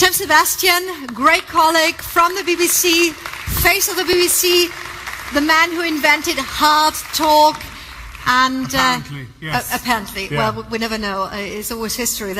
Tim Sebastian, great colleague from the BBC, face of the BBC, the man who invented hard talk, and apparently, yes. Apparently, yeah. Well, we never know. It's always history.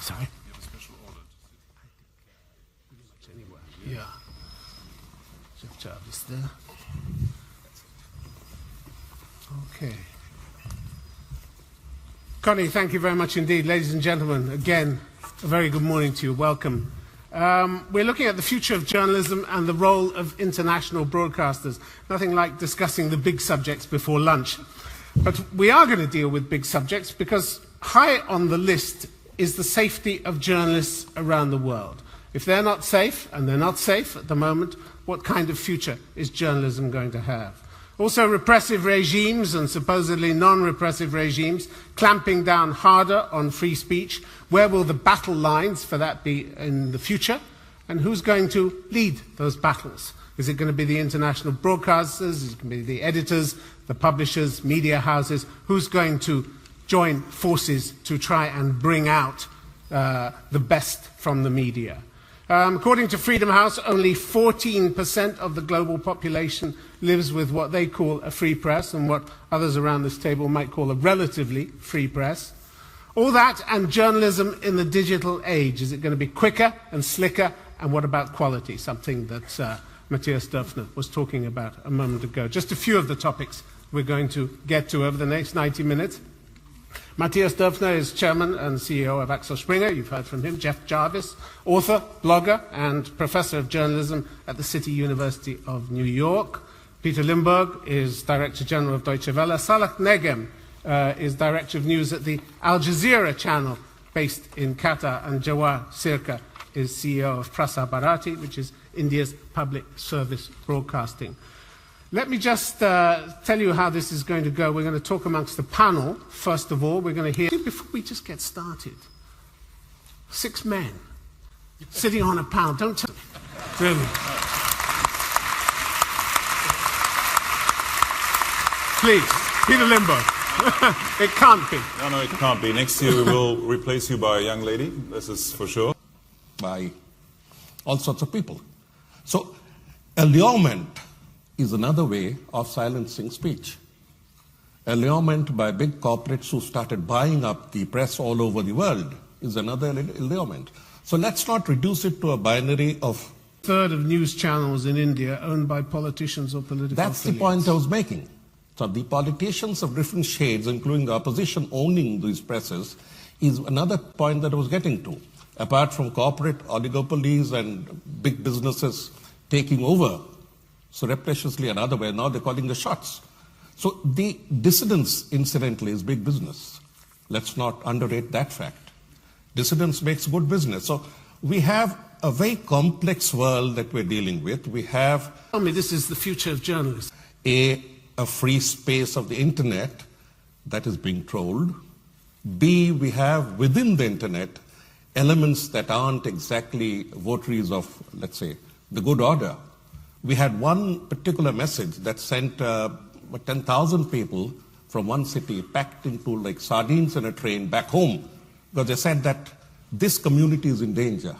Sorry. Yeah. Sh.Jawhar is there. Okay. Connie, thank you very much indeed. Ladies and gentlemen, again, a very good morning to you. Welcome. We're looking at the future of journalism and the role of international broadcasters. Nothing like discussing the big subjects before lunch. But we are going to deal with big subjects because high on the list is the safety of journalists around the world. If they're not safe, and they're not safe at the moment, what kind of future is journalism going to have? Also, repressive regimes and supposedly non-repressive regimes clamping down harder on free speech. Where will the battle lines for that be in the future? And who's going to lead those battles? Is it going to be the international broadcasters? Is it going to be the editors, the publishers, media houses? Who's going to join forces to try and bring out the best from the media? According to Freedom House, only 14% of the global population lives with what they call a free press and what others around this table might call a relatively free press. All that and journalism in the digital age. Is it going to be quicker and slicker? And what about quality? Something that Matthias Döpfner was talking about a moment ago. Just a few of the topics we're going to get to over the next 90 minutes. Matthias Döpfner is chairman and CEO of Axel Springer. You've heard from him. Jeff Jarvis, author, blogger, and professor of journalism at the City University of New York. Peter Limburg is Director General of Deutsche Welle. Salah Negem is Director of News at the Al Jazeera channel based in Qatar. And Sh.Jawhar Sircar is CEO of Prasar Bharati, which is India's public service broadcasting. Let me just tell you how this is going to go. We're going to talk amongst the panel. First of all, we're going to hear, before we just get started, 6 men sitting on a panel. Don't tell me. Really. Please, Peter Limburg. It can't be. No, it can't be. Next year we will replace you by a young lady. This is for sure. By all sorts of people. So, allurement is another way of silencing speech. Allurement by big corporates who started buying up the press all over the world is another allurement. So let's not reduce it to a binary of... A third of news channels in India owned by politicians or political That's affiliates. the point I was making. So the politicians of different shades, including the opposition owning these presses, is another point that I was getting to. Apart from corporate oligopolies and big businesses taking over surreptitiously and otherwise, now they're calling the shots. So the dissidence, incidentally, is big business. Let's not underrate that fact. Dissidence makes good business. So we have a very complex world that we're dealing with. We have... Tell me, this is the future of journalism. A free space of the internet that is being trolled. B, we have within the internet elements that aren't exactly votaries of, let's say, the good order. We had one particular message that sent 10,000 people from one city packed into like sardines in a train back home because they said that this community is in danger.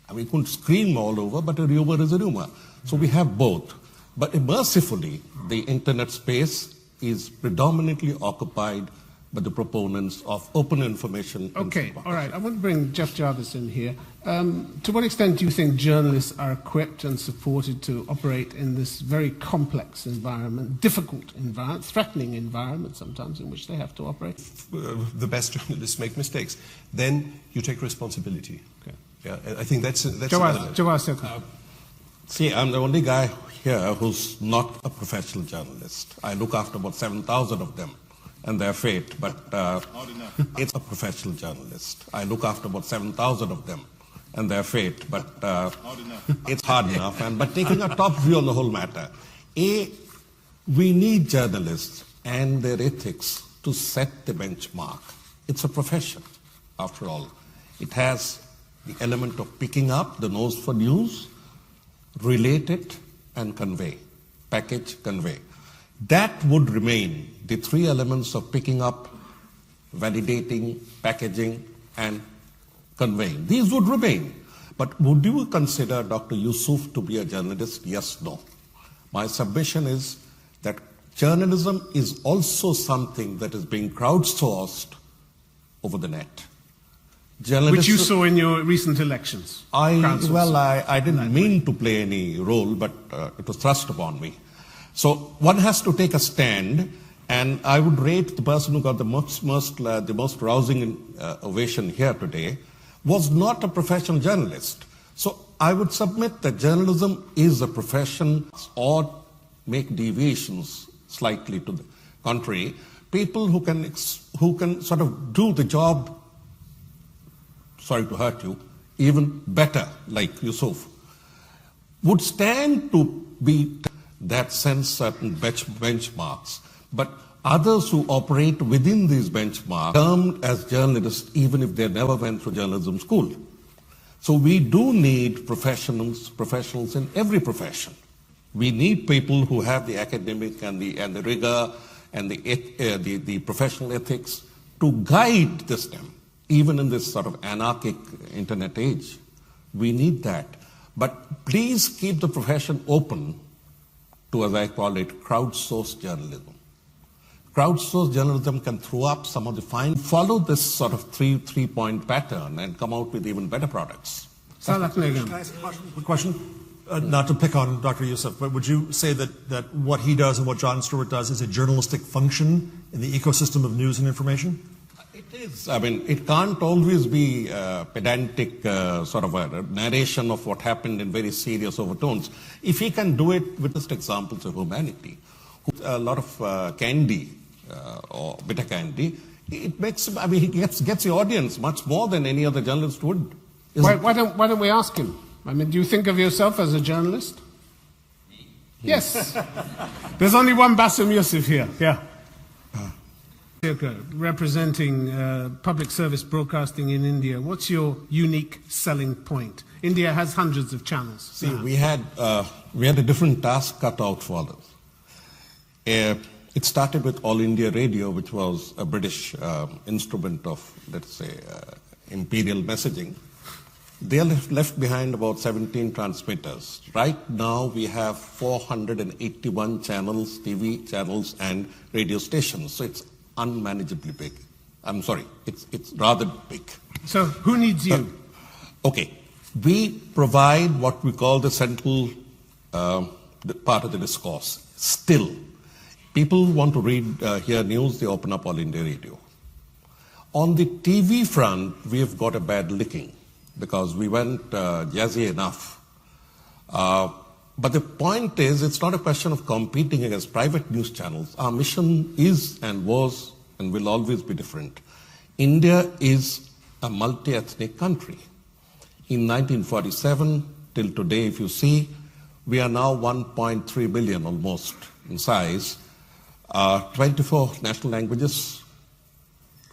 I mean, you couldn't scream all over, but a rumor is a rumor. So we have both. But mercifully, the internet space is predominantly occupied by the proponents of open information. Okay, all right. I want to bring Jeff Jarvis in here. To what extent do you think journalists are equipped and supported to operate in this very complex environment, difficult environment, threatening environment sometimes in which they have to operate? The best journalists make mistakes. Then you take responsibility. Okay. Yeah, I think that's Sh.Jawhar Sircar. See, I'm the only guy here who's not a professional journalist. I look after about 7,000 of them and their fate, but it's a professional journalist. I look after about 7,000 of them and their fate, but it's hard enough. But taking a top view on the whole matter, we need journalists and their ethics to set the benchmark. It's a profession, after all. It has the element of picking up the nose for news, relate it, and convey. Package, convey. That would remain the three elements of picking up, validating, packaging, and conveying. These would remain. But would you consider Dr. Yusuf to be a journalist? Yes, no. My submission is that journalism is also something that is being crowdsourced over the net. Which you saw in your recent elections. I didn't mean to play any role, but it was thrust upon me. So one has to take a stand, and I would rate the person who got the most rousing ovation here today was not a professional journalist. So I would submit that journalism is a profession, or make deviations slightly to the contrary. People who can sort of do the job, sorry to hurt you, even better, like Yusuf, would stand to beat that sense certain benchmarks. But others who operate within these benchmarks, termed as journalists, even if they never went through journalism school. So we do need professionals in every profession. We need people who have the academic and the rigor and the professional ethics to guide the STEM, even in this sort of anarchic internet age. We need that. But please keep the profession open to, as I call it, crowdsourced journalism. Crowdsourced journalism can throw up some of the follow this sort of three-point pattern and come out with even better products. Can I ask a quick question? Not to pick on Dr. Yusuf, but would you say that what he does and what Jon Stewart does is a journalistic function in the ecosystem of news and information? It is. I mean, it can't always be pedantic sort of a narration of what happened in very serious overtones. If he can do it with just examples of humanity, a lot of candy or bitter candy, it makes him, I mean, he gets the audience much more than any other journalist would. Why don't we ask him? I mean, do you think of yourself as a journalist? Yes. There's only one Bassem Youssef here. Yeah. Representing public service broadcasting in India, what's your unique selling point? India has hundreds of channels. See, we had a different task cut out for us. It started with All India Radio, which was a British instrument of, let's say, imperial messaging. They left behind about 17 transmitters. Right now, we have 481 channels, TV channels, and radio stations. So it's unmanageably big. I'm sorry, it's rather big. So who needs you? Okay, we provide what we call the central part of the discourse. Still, people want to hear news, they open up All India Radio. On the TV front, we have got a bad licking because we weren't jazzy enough. But the point is, it's not a question of competing against private news channels. Our mission is and was and will always be different. India is a multi-ethnic country. In 1947 till today, if you see, we are now 1.3 billion almost in size, 24 national languages,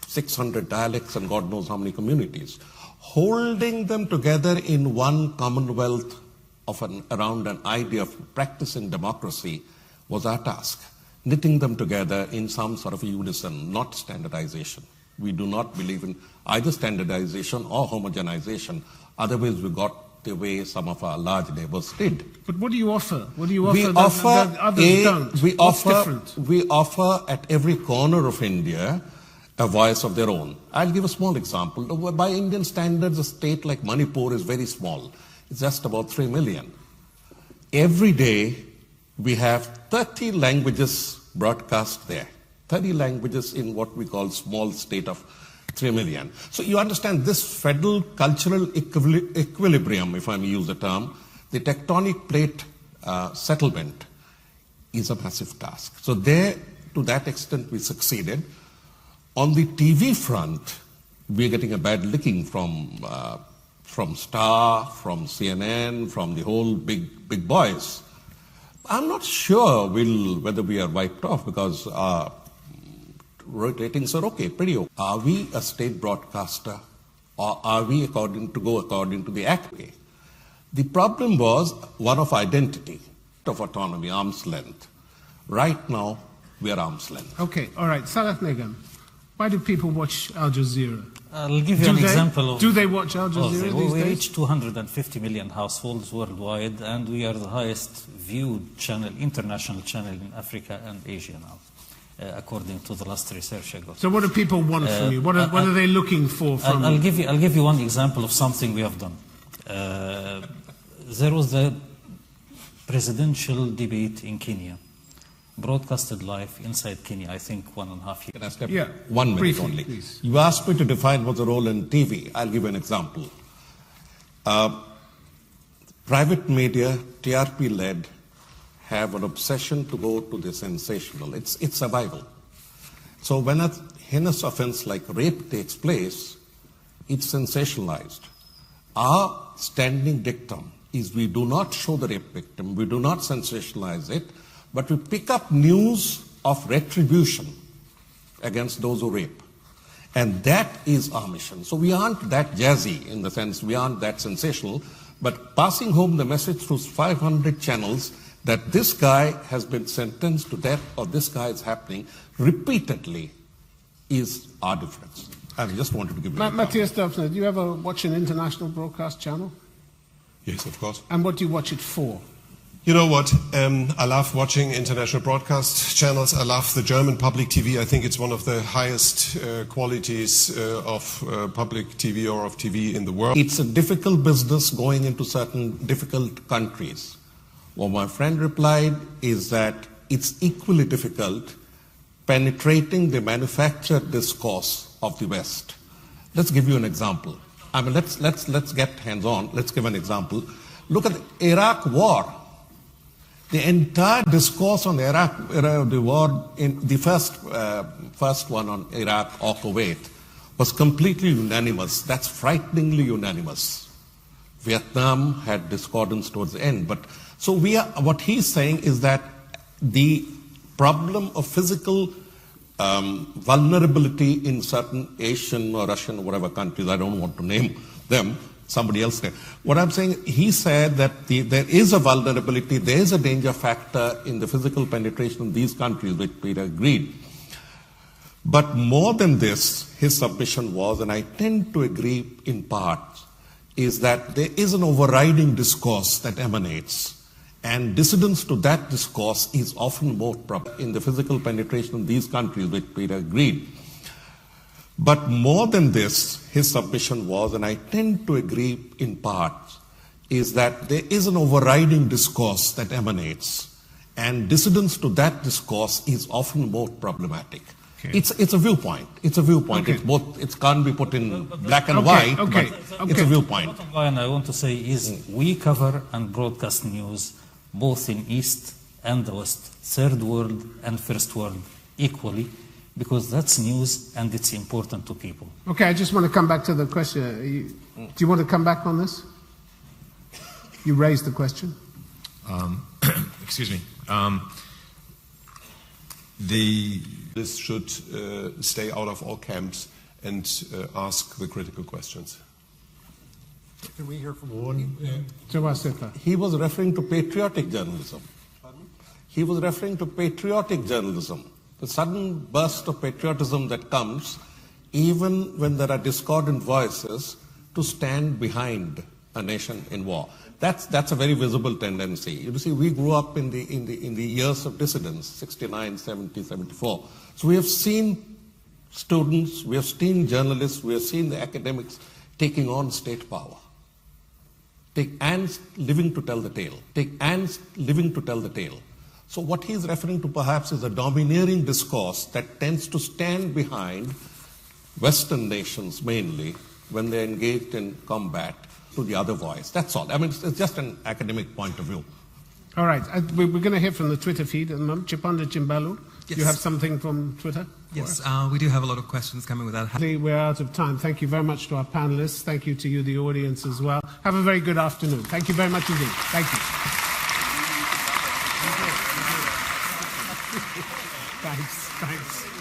600 dialects, and God knows how many communities. Holding them together in one commonwealth around an idea of practicing democracy was our task. Knitting them together in some sort of unison, not standardization. We do not believe in either standardization or homogenization. Otherwise, we got the way some of our large neighbors did. But what do you offer? What do you offer that others don't? What's different? We offer at every corner of India a voice of their own. I'll give a small example. By Indian standards, a state like Manipur is very small. It's just about 3 million. Every day, we have 30 languages broadcast there. 30 languages in what we call small state of 3 million. So you understand this federal cultural equilibrium, if I may use the term, the tectonic plate settlement is a massive task. So there, to that extent, we succeeded. On the TV front, we're getting a bad licking from Star, from CNN, from the whole big boys. I'm not sure whether we are wiped off because our ratings are okay, pretty okay. Are we a state broadcaster or are we according to the Act? The problem was one of identity, of autonomy, arm's length. Right now, we are arm's length. Okay, all right. Salah Negam, why do people watch Al Jazeera? I'll give you an example. Do they watch Al Jazeera these we days? reach 250 million households worldwide, and we are the highest viewed channel, international channel in Africa and Asia now, according to the last research I got. So what do people want from you? What are they looking for from I'll you? give you one example of something we have done. There was the presidential debate in Kenya, broadcasted live inside Kenya, I think 1.5 years. Can I step 1 minute briefly, only? please. You asked me to define what's the role in TV. I'll give you an example. Private media, TRP-led, have an obsession to go to the sensational. It's survival. So when a heinous offense like rape takes place, it's sensationalized. Our standing dictum is we do not show the rape victim, we do not sensationalize it, but we pick up news of retribution against those who rape. And that is our mission. So we aren't that jazzy in the sense we aren't that sensational, but passing home the message through 500 channels that this guy has been sentenced to death or this guy is happening repeatedly is our difference. I just wanted to give you an example. Matthias Döpfner, do you ever watch an international broadcast channel? Yes, of course. And what do you watch it for? You know what? I love watching international broadcast channels. I love the German public TV. I think it's one of the highest qualities of public TV or of TV in the world. It's a difficult business going into certain difficult countries. What my friend replied is that it's equally difficult penetrating the manufactured discourse of the West. Let's give you an example. I mean, let's get hands-on. Let's give an example. Look at the Iraq War. The entire discourse on the war, in the first one on Iraq or Kuwait, was completely unanimous. That's frighteningly unanimous. Vietnam had discordance towards the end, but so what he's saying is that the problem of physical vulnerability in certain Asian or Russian or whatever countries, I don't want to name them, somebody else can. What I'm saying, he said that there is a vulnerability, there is a danger factor in the physical penetration of these countries, which Peter agreed. But more than this, his submission was, and I tend to agree in part, is that there is an overriding discourse that emanates. And dissidence to that discourse is often more proper in the physical penetration of these countries, which Peter agreed. But more than this, his submission was, and I tend to agree in part, is that there is an overriding discourse that emanates. And dissidence to that discourse is often more problematic. Okay. It's a viewpoint. It's a viewpoint. Okay. It's both. It can't be put in black and white. Okay. But it's a viewpoint. The bottom line I want to say is we cover and broadcast news both in East and the West, third world and first world equally, because that's news and it's important to people. Okay, I just want to come back to the question. Do you want to come back on this? You raised the question. Excuse me. This should stay out of all camps and ask the critical questions. Can we hear from one? Sh.Jawhar Sircar. He was referring to patriotic journalism. He was referring to patriotic journalism, the sudden burst of patriotism that comes even when there are discordant voices to stand behind a nation in war. That's a very visible tendency. You see, we grew up in the years of dissidence, 69, 70, 74. So we have seen students, we have seen journalists, we have seen the academics taking on state power. And living to tell the tale. So what he's referring to perhaps is a domineering discourse that tends to stand behind Western nations mainly when they're engaged in combat to the other voice. That's all. I mean, it's just an academic point of view. All right. We're going to hear from the Twitter feed. Chipanda Chimbalu, yes. You have something from Twitter? Yes, we do have a lot of questions coming with that. We're out of time. Thank you very much to our panelists. Thank you to you, the audience, as well. Have a very good afternoon. Thank you very much indeed. Thank you. Thanks.